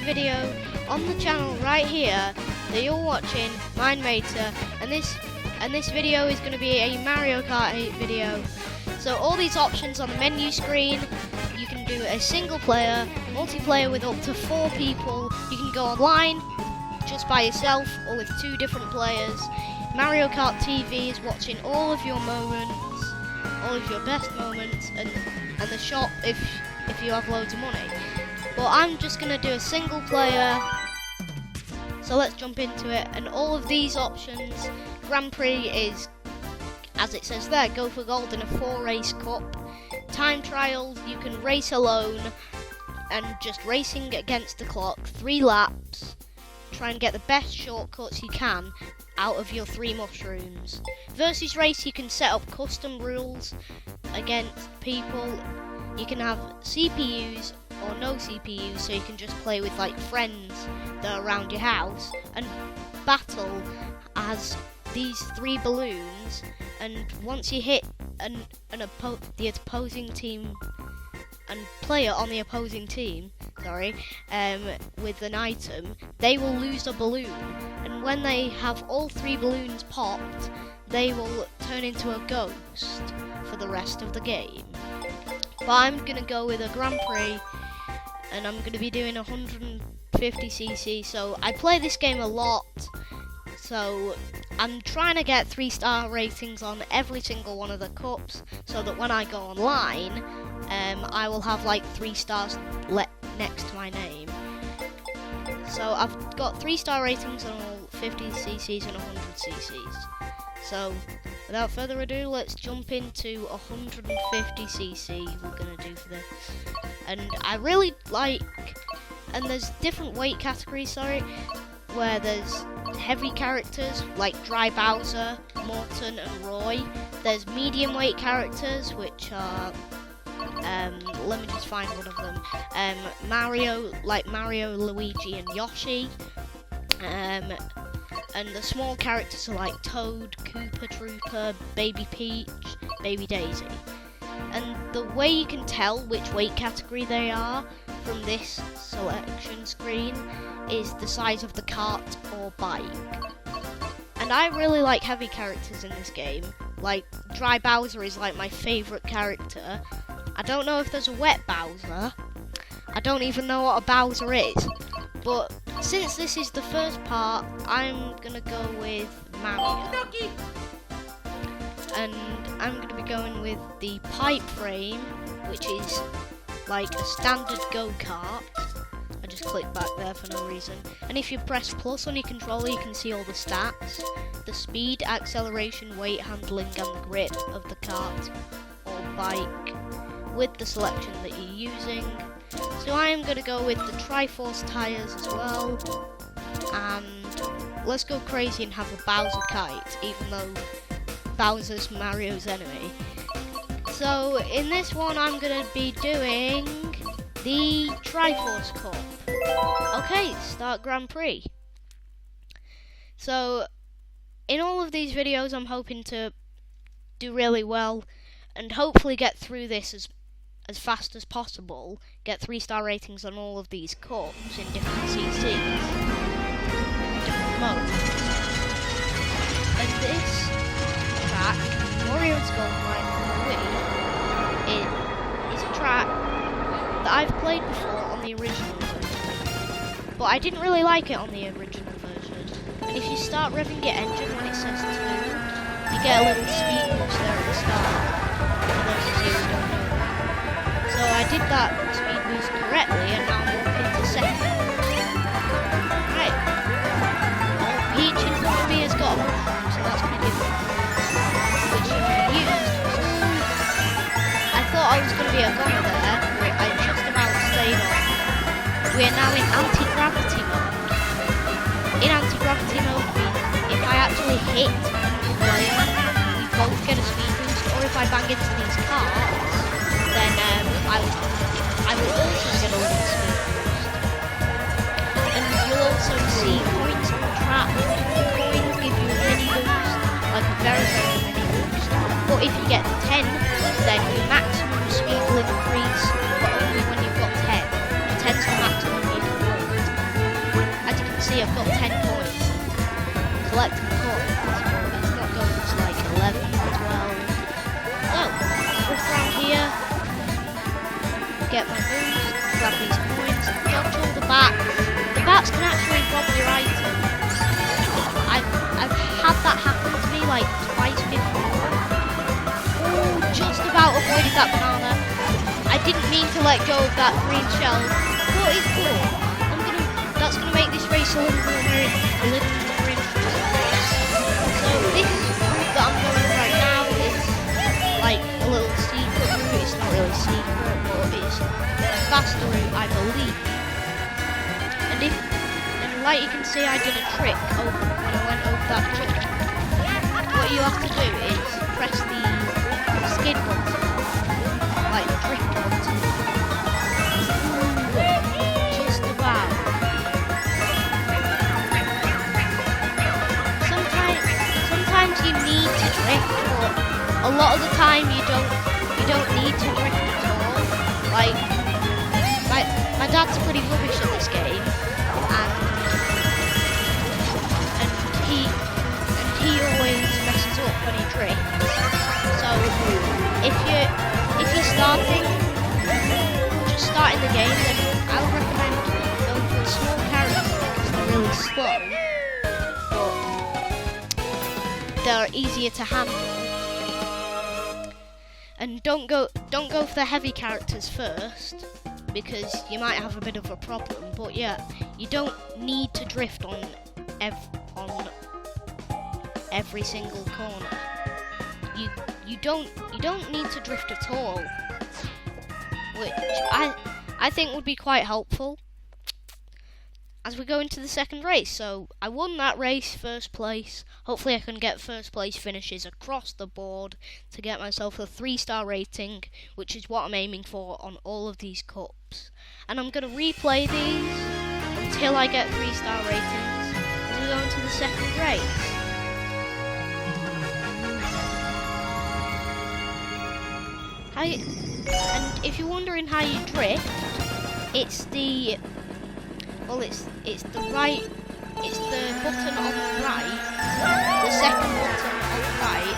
video on the channel right here that you're watching, MineMater, and this video is going to be a Mario Kart 8 video. So all these options on the menu screen, you can do a single player, multiplayer with up to 4 people, you can go online just by yourself or with 2 different players. Mario Kart TV is watching all of your moments, all of your best moments, and the shop if you have loads of money. But I'm just going to do a single player, so let's jump into it. And all of these options, Grand Prix is, as it says there, go for gold in a 4-race cup. Time trials, you can race alone and just racing against the clock, 3 laps. Try and get the best shortcuts you can out of your 3 mushrooms. Versus race, you can set up custom rules against people. You can have CPUs or no CPUs, so you can just play with like friends that are around your house. And battle as these 3 balloons, and once you hit the opposing team and player on the opposing team, with an item, they will lose a balloon, and when they have all 3 balloons popped, they will turn into a ghost for the rest of the game. But I'm gonna go with a Grand Prix, and I'm gonna be doing 150cc, so I play this game a lot, so I'm trying to get 3-star ratings on every single one of the cups, so that when I go online, I will have like 3 stars next to my name. So I've got 3-star ratings on all 50cc's and 100cc's. So without further ado, let's jump into 150cc we're going to do for this. And I really like, and there's different weight categories, where there's heavy characters like Dry Bowser, Morton and Roy. There's medium weight characters, which are let me just find one of them. Mario, like Mario, Luigi and Yoshi. And the small characters are like Toad, Koopa Trooper, Baby Peach, Baby Daisy. And the way you can tell which weight category they are from this selection screen is the size of the cart or bike. And I really like heavy characters in this game. Like Dry Bowser is like my favourite character. I don't know if there's a wet Bowser. I don't even know what a Bowser is. But since this is the first part, I'm gonna go with Mario. And I'm gonna be going with the pipe frame, which is like a standard go-kart. I just clicked back there for no reason. And if you press plus on your controller, you can see all the stats. The speed, acceleration, weight, handling, and the grip of the kart or bike, with the selection that you're using. So I am going to go with the Triforce tyres as well, and let's go crazy and have a Bowser kite, even though Bowser's Mario's enemy. So in this one I'm going to be doing the Triforce Cup. Okay, start Grand Prix. So in all of these videos I'm hoping to do really well and hopefully get through this as fast as possible, get 3-star ratings on all of these cups in different CCs, different modes. And this track, Wario's Golden Line for the Wii, is a track that I've played before on the original version, but I didn't really like it on the original version. And if you start revving your engine when it says 2, you get a little speed boost there at the start, for those of you who don't know. So I did that speed boost correctly, and now I'm up into 2nd. Right. Oh, Peach in front of me has got a mushroom, so that's going to give me, which you can use. I thought I was going to be a goner there, but I just about stayed on. We are now in anti-gravity mode. In anti-gravity mode, if I actually hit the player, we both get a speed boost, or if I bang into these carts, then I will also get a little speed boost. And you'll also see points on the track. The coins give you a mini boost, like a very, very mini boost. But if you get 10, then your maximum speed will increase, but only when you've got 10. And 10's the maximum you can hold. see, I've got 10 coins. Collecting coins, but it's not going to like 11, 12. So, walk around here, get my boost, grab these coins, dodge all the bats. The bats can actually rob your items. I've had that happen to me like twice before. Oh, just about avoided that banana. I didn't mean to let go of that green shell, but it's cool. That's gonna make this race a little more interesting. So this route that I'm going right now is like a little secret route. It's not really secret, but it's a faster route, I believe. And like you can see, I did a trick when I went over that jump. What you have to do is press the skid button, like the drift button. Just about. Sometimes you need to drift, but a lot of the time you don't need to drift at all. Like my dad's pretty rubbish at this game, and he always messes up when he drifts. So if you're just starting the game, then I would recommend going for a small character because they're really slow, but they're easier to handle. And don't go for the heavy characters first, because you might have a bit of a problem. But yeah, you don't need to drift on every single corner. You don't need to drift at all, which I think would be quite helpful as we go into the second race. So I won that race, first place. Hopefully I can get first place finishes across the board to get myself a 3-star rating, which is what I'm aiming for on all of these cups. And I'm going to replay these until I get 3-star ratings as we go into the second race. And if you're wondering how you drift, it's the button on the right, the second button on the right.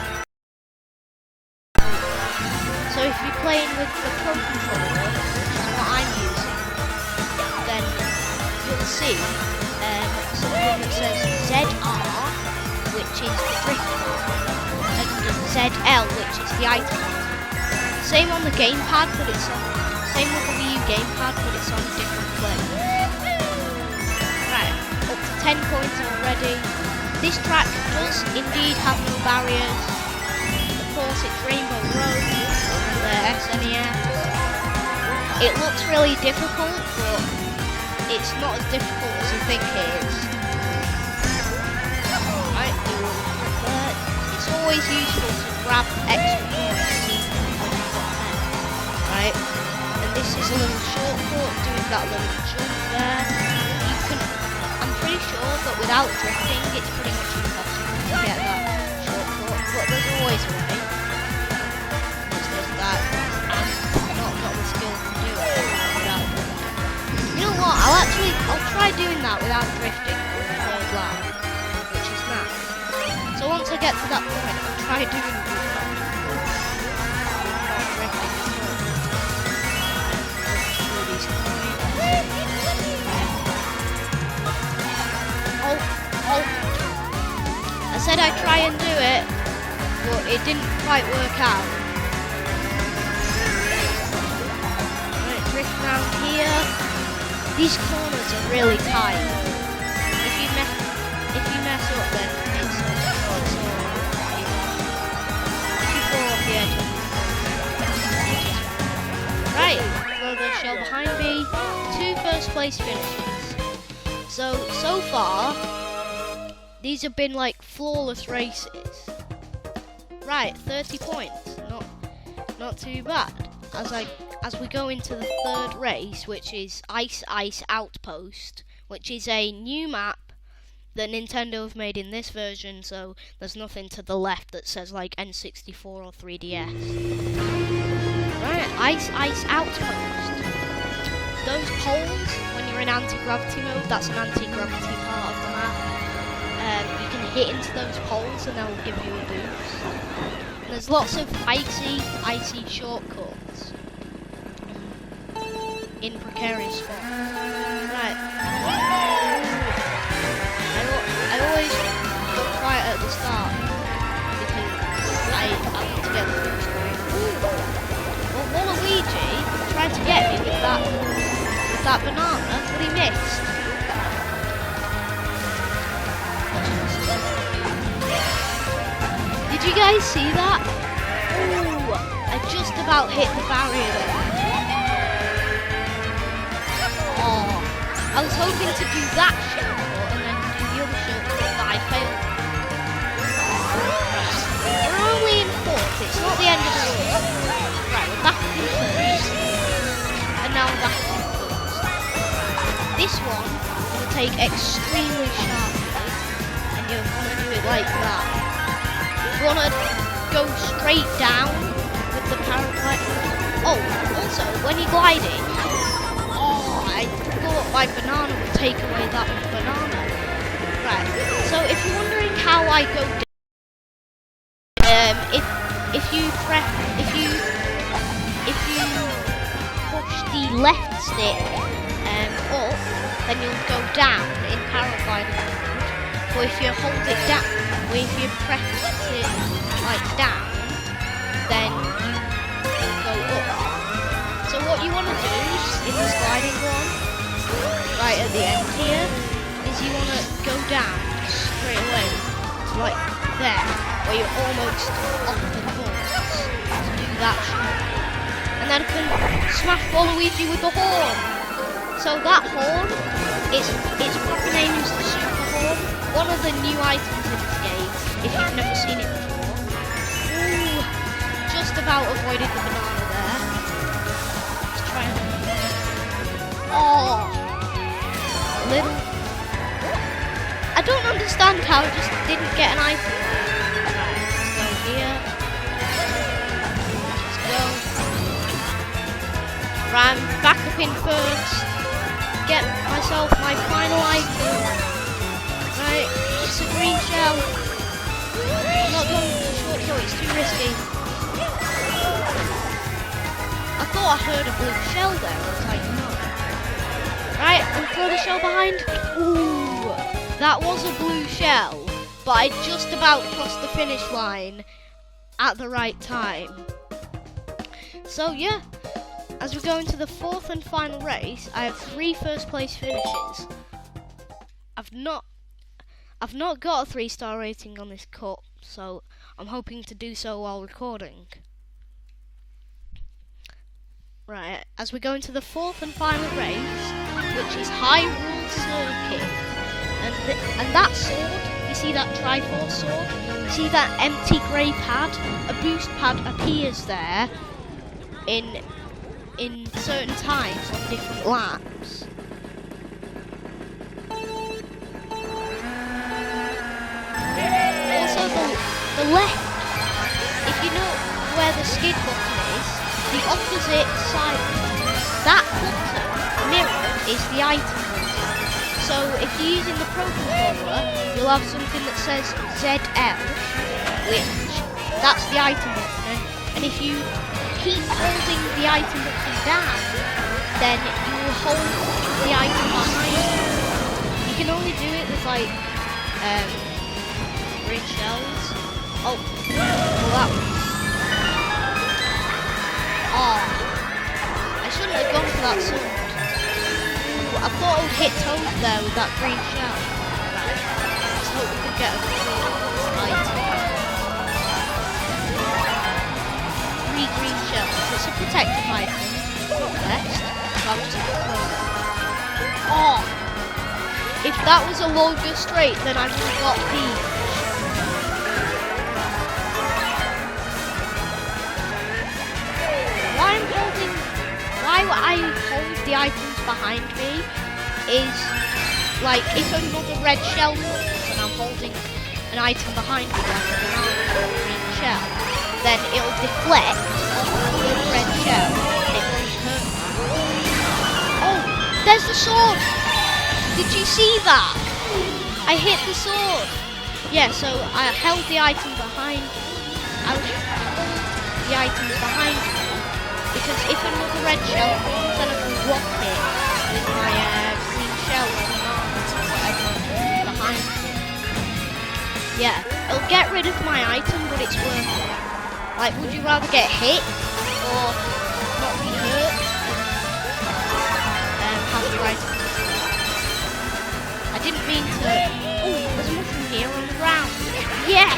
So if you're playing with the Pro controller, which is what I'm using, then you'll see something that says ZR, which is the drift button, and ZL, which is the item button. Same on the gamepad, but it's on. Same with the Wii U gamepad, but it's on a different place. Right, up to 10 coins already. This track does indeed have no barriers. Of course, it's Rainbow Road on the SNES. It looks really difficult, but it's not as difficult as you think it is. Right, it's always useful to grab extra coins. Right, and this is a little shortcut, doing that little jump there. I'm pretty sure that without drifting, it's pretty much impossible to get that shortcut, but there's always a way. There's just that, I've not got the skill to do it without drifting. You know what, I'll try doing that without drifting on the third lap, which is nice. So once I get to that point, I'll try doing it without drifting. I said I'd try and do it, but it didn't quite work out. Right, drift around here. These corners are really tight. If you mess up, then it's all. If you fall off the edge. Right, throw the shell behind me. 2 first place finishes. So far, these have been like flawless races. Right, 30 points. Not too bad. As we go into the third race, which is Ice Outpost, which is a new map that Nintendo have made in this version, so there's nothing to the left that says like N64 or 3DS. Right, Ice Outpost. those poles, when you're in anti-gravity mode, that's an anti-gravity part of the map. You can hit into those poles and they'll give you a boost. And there's lots of icy shortcuts in precarious spots. Right. I always go quiet at the start because I want to get the full screen. Well, Waluigi tried to get me with that banana, but he missed. Did you guys see that? Ooh, I just about hit the barrier there. Oh, I was hoping to do that shortcut and then do the other shortcut, but I failed. Right. We're only in fourth, it's not the end of the world. Right, we're back in first. And now we're back in first. This one will take extremely sharply, and you're going to do it like that. You want to go straight down with the paraglider. Oh, also, when you're gliding, I thought my banana would take away that banana. Right, so if you're wondering how I go down, if you push the left stick up, then you'll go down in paraglider mode. But if you hold it down, or if you press it like down, then you'll go up. So what you want to do in this gliding one, right at the end here, is you want to go down straight away, to like there, where you're almost off the course. To do that shot. And then I can smash Waluigi with the horn. So that horn, its proper name is the Super Horn. One of the new items in this game, if you've never seen it before. Ooh, just about avoided the banana there. Let's try and... Oh, little... I don't understand how I just didn't get an item. Right, let's go here. Let's go. Right, I'm back up in first. Get myself my final item. Right, it's a green shell. I'm not going for the shortcut, it's too risky. I thought I heard a blue shell there, I was like, no. Right, and throw the shell behind. Ooh, that was a blue shell, but I just about crossed the finish line at the right time. So yeah, as we go into the fourth and final race, I have 3 first place finishes. I've not got a 3-star rating on this cup, so I'm hoping to do so while recording. Right, as we go into the fourth and final race, which is Hyrule Circuit, and that sword, you see that Triforce sword? You see that empty grey pad? A boost pad appears there in certain times on different laps. Also the left, if you know where the skid button is, the opposite side, that button, mirror, is the item button. So if you're using the Pro Controller, you'll have something that says ZL, which, that's the item button, and if you keep holding the item button down, then you will hold the item behind you. You can only do it with like, green shells. Oh, well that was... Oh, I shouldn't have gone for that sword. Ooh, I thought I would hit Toad there with that green shell. Right, let's hope we can get a good item. 3 green shells. It's a protective item. Not best. That was a good. Oh, if that was a longer straight, then I would have got Peach. Why I hold the items behind me is like if another red shell comes and I'm holding an item behind me like a banana or a green shell, then it'll deflect off the red shell and it won't hurt. Oh, There's the sword! Did you see that? I hit the sword! Yeah, so I held the item behind. I held the items behind me, because if another red shell comes, then I can block it with my green shell or whatever behind me. Yeah, it'll get rid of my item, but it's worth it. Like, would you rather get hit or not be hurt? Have your item. I didn't mean to. Oh, there's nothing here on the ground. Yes!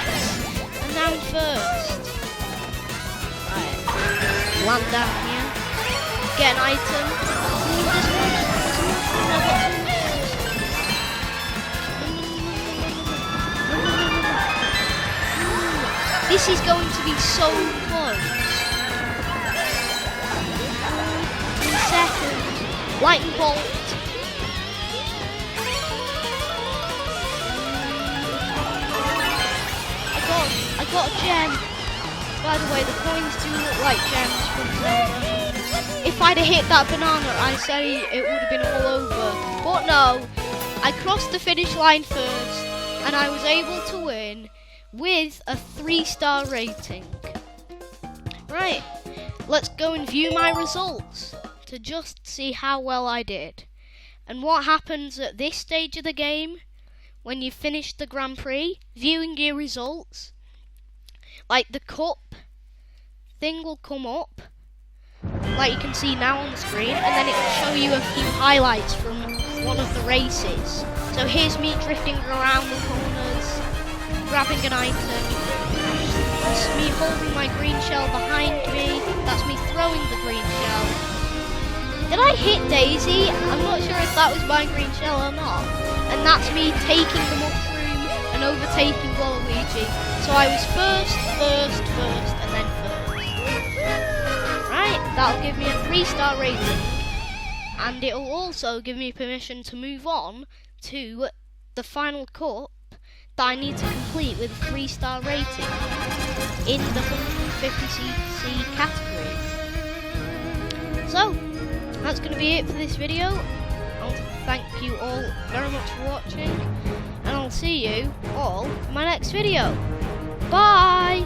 And now I'm first. Right. Land down here. Get an item. Ooh, there's one. This is going to be so close. In a second. Lightning bolt. I got a gem. By the way, the coins do look like gems from Zelda. If I'd have hit that banana, I'd say it would have been all over. But no, I crossed the finish line first, and I was able to win with a 3-star rating. Right, let's go and view my results to just see how well I did. And what happens at this stage of the game, when you finish the Grand Prix, viewing your results, like the cup thing will come up, like you can see now on the screen, and then it will show you a few highlights from one of the races. So here's me drifting around the corners, grabbing an item. That's me holding my green shell behind me. That's me throwing the green shell. Did I hit Daisy? I'm not sure if that was my green shell or not. And that's me taking the mushroom and overtaking Waluigi. So I was first, and then first. Right, that'll give me a 3-star rating. And it'll also give me permission to move on to the final cup that I need to complete with a 3-star rating in the 150cc category. So, that's going to be it for this video. I'll thank you all very much for watching, and I'll see you all in my next video. Bye!